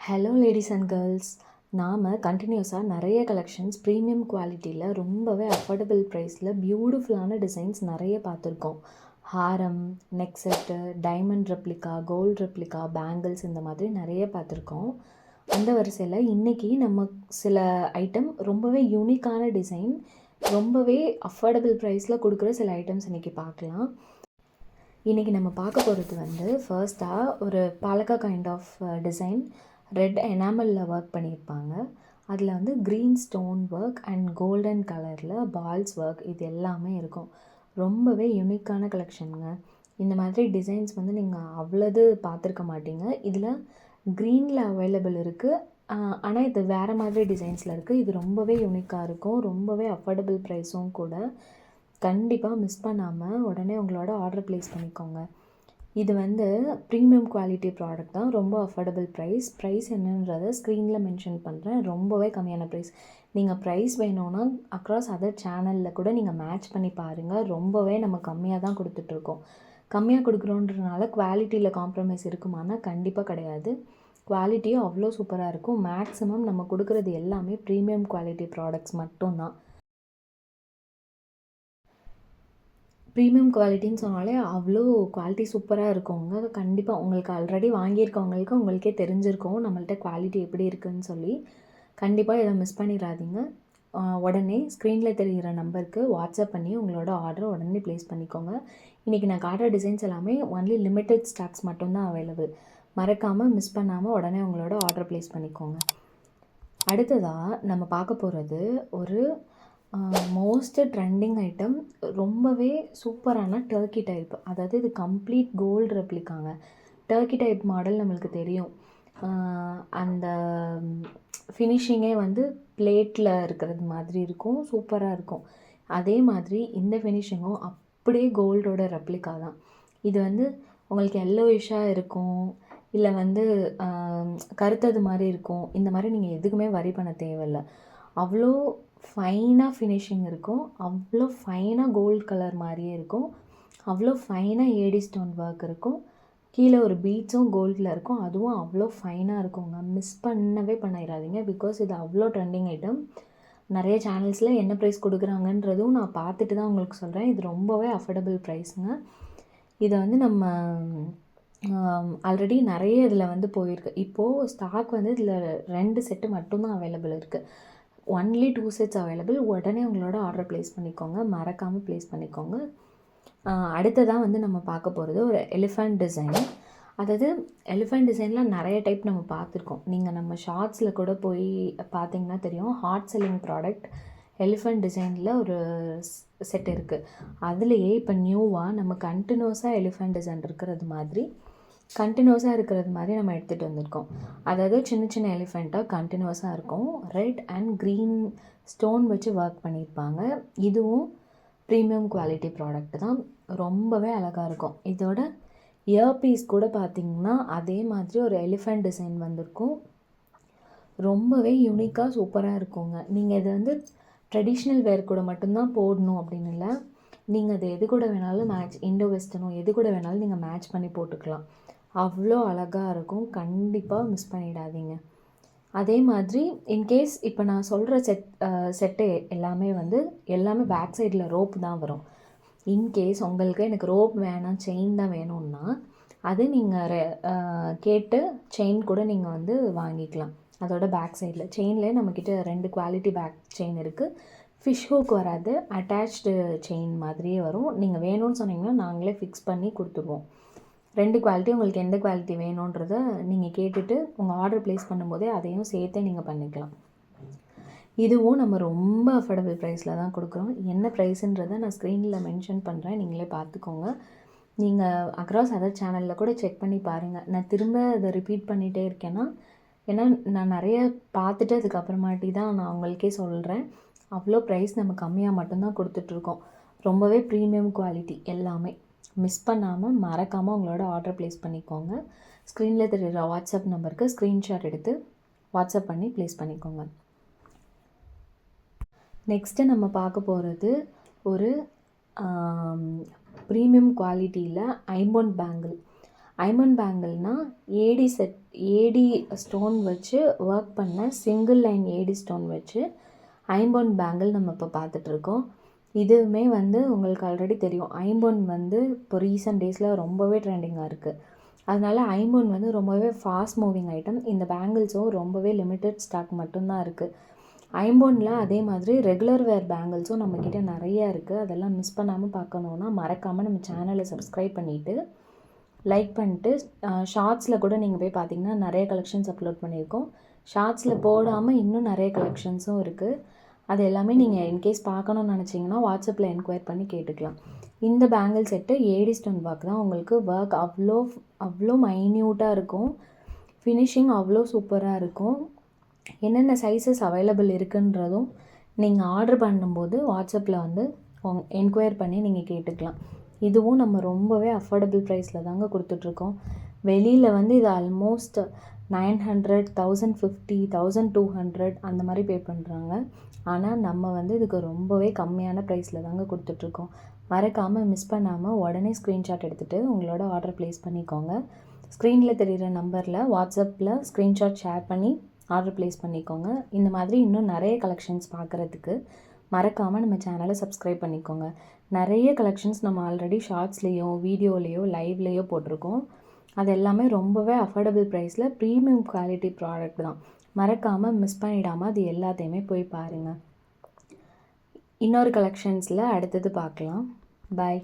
Hello ladies and girls. நாம் கண்டினியூஸாக நிறைய கலெக்ஷன்ஸ் ப்ரீமியம் குவாலிட்டியில் ரொம்பவே அஃபோர்டபுள் ப்ரைஸில் பியூட்டிஃபுல்லான டிசைன்ஸ் நிறைய பார்த்துருக்கோம். ஹாரம், neck set, diamond replica, gold replica, bangles இந்த மாதிரி நிறைய பார்த்துருக்கோம். அந்த வரிசையில் இன்றைக்கி நம்ம சில ஐட்டம் ரொம்பவே யூனிக்கான டிசைன், ரொம்பவே அஃபோர்டபுள் ப்ரைஸில் கொடுக்குற சில ஐட்டம்ஸ் இன்றைக்கி பார்க்கலாம். இன்றைக்கி நம்ம பார்க்க போகிறது ஃபர்ஸ்ட்டாக ஒரு palakka kind of design red எனாமலில் ஒர்க் பண்ணியிருப்பாங்க. அதில் green stone work and golden கலரில் பால்ஸ் ஒர்க் இது எல்லாமே இருக்கும். ரொம்பவே யூனிக்கான கலெக்ஷனுங்க. இந்த மாதிரி டிசைன்ஸ் நீங்கள் அவ்வளோது பார்த்துருக்க மாட்டீங்க. இதில் க்ரீனில் அவைலபிள் இருக்குது, ஆனால் இது வேறு மாதிரி டிசைன்ஸில் இருக்குது. இது ரொம்பவே யூனிக்காக இருக்கும், ரொம்பவே அஃபோர்டபுள் ப்ரைஸும் கூட. கண்டிப்பாக மிஸ் பண்ணாமல் உடனே உங்களோட ஆர்டர் ப்ளேஸ் பண்ணிக்கோங்க. இது ப்ரீமியம் குவாலிட்டி ப்ராடக்ட் தான், ரொம்ப அஃபோர்டபுள் ப்ரைஸ் என்னன்றதை ஸ்க்ரீனில் மென்ஷன் பண்ணுறேன். ரொம்பவே கம்மியான ப்ரைஸ். நீங்கள் ப்ரைஸ் வேணும்னா அக்ராஸ் அதர் சேனலில் கூட நீங்கள் மேட்ச் பண்ணி பாருங்கள். ரொம்பவே நம்ம கம்மியாக தான் கொடுத்துட்ருக்கோம். கம்மியாக கொடுக்குறோன்றனால குவாலிட்டியில் காம்ப்ரமைஸ் இருக்குமானா கண்டிப்பாக கிடையாது. குவாலிட்டியும் அவ்வளோ சூப்பராக இருக்கும். மேக்ஸிமம் நம்ம கொடுக்குறது எல்லாமே ப்ரீமியம் குவாலிட்டி ப்ராடக்ட்ஸ் மட்டும்தான். ப்ரீமியம் குவாலிட்டின்னு சொன்னாலே அவ்வளோ குவாலிட்டி சூப்பராக இருக்குங்க. கண்டிப்பாக உங்களுக்கு ஆல்ரெடி வாங்கியிருக்கவங்களுக்கு உங்களுக்கே தெரிஞ்சிருக்கும் நம்மள்ட்ட குவாலிட்டி எப்படி இருக்குதுன்னு சொல்லி. கண்டிப்பாக இதை மிஸ் பண்ணிடாதீங்க. உடனே ஸ்க்ரீனில் தெரிகிற நம்பருக்கு வாட்ஸ்அப் பண்ணி உங்களோட ஆர்டரை உடனே ப்ளேஸ் பண்ணிக்கோங்க. இன்றைக்கி நான் காட்டுற டிசைன்ஸ் எல்லாமே ஒன்லி லிமிட்டட் ஸ்டாக்ஸ் மட்டும்தான் அவைலபிள். மறக்காமல் மிஸ் பண்ணாமல் உடனே உங்களோட ஆர்டர் ப்ளேஸ் பண்ணிக்கோங்க. அடுத்ததாக நம்ம பார்க்க போகிறது ஒரு மோஸ்ட் ட்ரெண்டிங் ஐட்டம், ரொம்பவே சூப்பரான டர்க்கி டைப். அதாவது இது கம்ப்ளீட் கோல்டு ரெப்ளிகாங்க. டர்க்கி டைப் மாடல் நம்மளுக்கு தெரியும். அந்த ஃபினிஷிங்கே பிளேட்டில் இருக்கிறது மாதிரி இருக்கும், சூப்பராக இருக்கும். அதே மாதிரி இந்த ஃபினிஷிங்கும் அப்படியே கோல்டோட ரெப்ளிகா தான். இது உங்களுக்கு எல்லோயிஷாக இருக்கும், இல்லை கருத்தது மாதிரி இருக்கும். இந்த மாதிரி நீங்கள் எதுக்குமே வரி பண்ண தேவையில்லை. அவ்வளோ ஃபைனாக ஃபினிஷிங் இருக்கும், அவ்வளோ ஃபைனாக கோல்டு கலர் மாதிரியே இருக்கும், அவ்வளோ ஃபைனாக ஏடி ஸ்டோன் ஒர்க் இருக்கும். கீழே ஒரு பீட்ஸும் கோல்டில் இருக்கும், அதுவும் அவ்வளோ ஃபைனாக இருக்குங்க. மிஸ் பண்ணவே பண்ணிடாதீங்க. பிகாஸ் இது அவ்வளோ ட்ரெண்டிங் ஐட்டம். நிறைய சேனல்ஸில் என்ன ப்ரைஸ் கொடுக்குறாங்கன்றதும் நான் பார்த்துட்டு தான் உங்களுக்கு சொல்கிறேன். இது ரொம்பவே அஃபோர்டபுள் ப்ரைஸுங்க. இதை நம்ம ஆல்ரெடி நிறைய இதில் போயிருக்கு. இப்போது ஸ்டாக் இதில் 2 செட்டு மட்டும்தான் அவைலபிள் இருக்குது. Only 2 sets available. உடனே உங்களோட ஆர்டர் ப்ளேஸ் பண்ணிக்கோங்க, மறக்காமல் ப்ளேஸ் பண்ணிக்கோங்க. அடுத்ததாக நம்ம பார்க்க போகிறது ஒரு எலிஃபண்ட் டிசைன். அதாவது எலிஃபண்ட் டிசைனில் நிறைய டைப் நம்ம பார்த்துருக்கோம். நீங்கள் நம்ம ஷார்ட்ஸில் கூட போய் பார்த்தீங்கன்னா தெரியும். ஹாட் செல்லிங் ப்ராடக்ட் எலிஃபண்ட் டிசைனில் ஒரு செட் இருக்குது. அதுலேயே இப்போ நியூவாக நம்ம கண்டினியூஸாக எலிஃபண்ட் டிசைன் இருக்கிறது மாதிரி நம்ம எடுத்துகிட்டு வந்திருக்கோம். அதாவது சின்ன சின்ன எலிஃபெண்ட்டாக கண்டினியூஸாக இருக்கும். ரெட் அண்ட் க்ரீன் ஸ்டோன் வச்சு ஒர்க் பண்ணியிருப்பாங்க. இதுவும் ப்ரீமியம் குவாலிட்டி ப்ராடக்ட் தான், ரொம்பவே அழகாக இருக்கும். இதோட இயர் பீஸ் கூட பார்த்திங்கன்னா அதே மாதிரி ஒரு எலிஃபெண்ட் டிசைன் வந்திருக்கும். ரொம்பவே யூனிக்காக சூப்பராக இருக்குங்க. நீங்கள் இதை ட்ரெடிஷ்னல் வேர் கூட மட்டும்தான் போடணும் அப்படின்னு இல்லை. நீங்கள் அது எது கூட வேணாலும் இண்டோ வெஸ்டர்னோ எது கூட வேணாலும் நீங்கள் மேட்ச் பண்ணி போட்டுக்கலாம். அவ்வளோ அழகாக இருக்கும். கண்டிப்பாக மிஸ் பண்ணிடாதீங்க. அதே மாதிரி இன்கேஸ் இப்போ நான் சொல்கிற செட்டு எல்லாமே எல்லாமே பேக் சைடில் ரோப் தான் வரும். இன்கேஸ் உங்களுக்கு எனக்கு ரோப் வேணாம், செயின் தான் வேணும்னா அது நீங்கள் கேட்டு செயின் கூட நீங்கள் வாங்கிக்கலாம். அதோட பேக் சைடில் செயின்லேயே நம்மக்கிட்ட 2 குவாலிட்டி பேக் செயின் இருக்குது. ஃபிஷ் ஹூக் வராது, அட்டாச்டு செயின் மாதிரியே வரும். நீங்கள் வேணும்னு சொன்னீங்கன்னா நாங்களே ஃபிக்ஸ் பண்ணி கொடுத்துருவோம். 2 குவாலிட்டி உங்களுக்கு எந்த குவாலிட்டி வேணுன்றதை நீங்கள் கேட்டுட்டு உங்கள் ஆர்டர் ப்ளேஸ் பண்ணும்போதே அதையும் சேர்த்தே நீங்கள் பண்ணிக்கலாம். இதுவும் நம்ம ரொம்ப அஃபோர்டபுள் ப்ரைஸில் தான் கொடுக்குறோம். என்ன ப்ரைஸுன்றதை நான் ஸ்க்ரீனில் மென்ஷன் பண்ணுறேன், நீங்களே பார்த்துக்கோங்க. நீங்கள் அக்ராஸ் அதர் சேனலில் கூட செக் பண்ணி பாருங்கள். நான் திரும்ப அதை ரிப்பீட் பண்ணிகிட்டே இருக்கேன்னா ஏன்னா நான் நிறைய பார்த்துட்டு அதுக்கப்புறமாட்டி தான் நான் உங்களுக்கே சொல்கிறேன். அவ்வளோ ப்ரைஸ் நம்ம கம்மியாக மட்டும்தான் கொடுத்துட்ருக்கோம். ரொம்பவே ப்ரீமியம் குவாலிட்டி எல்லாமே. மிஸ் பண்ணாமல் மறக்காமல் உங்களோட ஆர்டர் ப்ளேஸ் பண்ணிக்கோங்க. ஸ்க்ரீனில் தெரிகிற வாட்ஸ்அப் நம்பருக்கு ஸ்க்ரீன்ஷாட் எடுத்து வாட்ஸ்அப் பண்ணி ப்ளேஸ் பண்ணிக்கோங்க. நெக்ஸ்ட்டு நம்ம பார்க்க போகிறது ஒரு ப்ரீமியம் குவாலிட்டியில் ஐம்பொன் பேங்கிள். ஐம்பொன் பேங்கிள்னால் ஏடி ஸ்டோன் வச்சு ஒர்க் பண்ண சிங்கிள் லைன் ஏடி ஸ்டோன் வச்சு ஐம்பொன் பேங்கிள் நம்ம இப்போ பார்த்துட்ருக்கோம். இதுவுமே வந்து உங்களுக்கு ஆல்ரெடி தெரியும், ஐம்பொன் வந்து இப்போ ரீசெண்ட் டேஸில் ரொம்பவே ட்ரெண்டிங்காக இருக்குது. அதனால் ஐம்பொன் வந்து ரொம்பவே ஃபாஸ்ட் மூவிங் ஐட்டம். இந்த பேங்கிள்ஸும் ரொம்பவே லிமிட்டட் ஸ்டாக் மட்டும்தான் இருக்குது. ஐம்பொனில் அதே மாதிரி ரெகுலர் வேர் பேங்கிள்ஸும் நம்மக்கிட்ட நிறையா இருக்குது. அதெல்லாம் மிஸ் பண்ணாமல் பார்க்கணுன்னா மறக்காமல் நம்ம சேனலை சப்ஸ்கிரைப் பண்ணிவிட்டு லைக் பண்ணிட்டு ஷார்ட்ஸில் கூட நீங்கள் போய் பார்த்தீங்கன்னா நிறைய கலெக்ஷன்ஸ் அப்லோட் பண்ணியிருக்கோம். ஷார்ட்ஸில் போடாமல் இன்னும் நிறைய கலெக்ஷன்ஸும் இருக்குது. அது எல்லாமே நீங்கள் இன்கேஸ் பார்க்கணுன்னு நினச்சிங்கன்னா வாட்ஸ்அப்பில் என்கொயர் பண்ணி கேட்டுக்கலாம். இந்த bangle set AD stone work தான். உங்களுக்கு ஒர்க் அவ்வளோ மைன்யூட்டாக இருக்கும். ஃபினிஷிங் அவ்வளோ சூப்பராக இருக்கும். என்னென்ன சைஸஸ் அவைலபிள் இருக்குன்றதும் நீங்கள் ஆர்டர் பண்ணும்போது வாட்ஸ்அப்பில் வந்து என்கொயர் பண்ணி நீங்கள் கேட்டுக்கலாம். இதுவும் நம்ம ரொம்பவே அஃபோர்டபுள் ப்ரைஸில் தாங்க கொடுத்துட்ருக்கோம். வெளியில் வந்து இது ஆல்மோஸ்ட் 900, 1050, 1200 அந்த மாதிரி பே பண்ணுறாங்க. ஆனால் நம்ம வந்து இதுக்கு ரொம்பவே கம்மியான ப்ரைஸில் தாங்க கொடுத்துட்ருக்கோம். மறக்காமல் மிஸ் பண்ணாமல் உடனே ஸ்க்ரீன்ஷாட் எடுத்துகிட்டு உங்களோட ஆர்டர் ப்ளேஸ் பண்ணிக்கோங்க. ஸ்க்ரீனில் தெரிகிற நம்பரில் வாட்ஸ்அப்பில் ஸ்க்ரீன்ஷாட் ஷேர் பண்ணி ஆர்டர் ப்ளேஸ் பண்ணிக்கோங்க. இந்த மாதிரி இன்னும் நிறைய கலெக்ஷன்ஸ் பார்க்குறதுக்கு மறக்காமல் நம்ம சேனலை சப்ஸ்கிரைப் பண்ணிக்கோங்க. நிறைய கலெக்ஷன்ஸ் நம்ம ஆல்ரெடி ஷார்ட்ஸ்லேயோ வீடியோலேயோ லைவ்லேயோ போட்டிருக்கோம். அது எல்லாமே ரொம்பவே அஃபோர்டபுள் ப்ரைஸில் ப்ரீமியம் குவாலிட்டி ப்ராடக்ட் தான். மறக்காமல் மிஸ் பண்ணிடாமல் அது எல்லாத்தையுமே போய் பாருங்கள். இன்னொரு கலெக்ஷன்ஸில் அடுத்தது பார்க்கலாம். பாய்.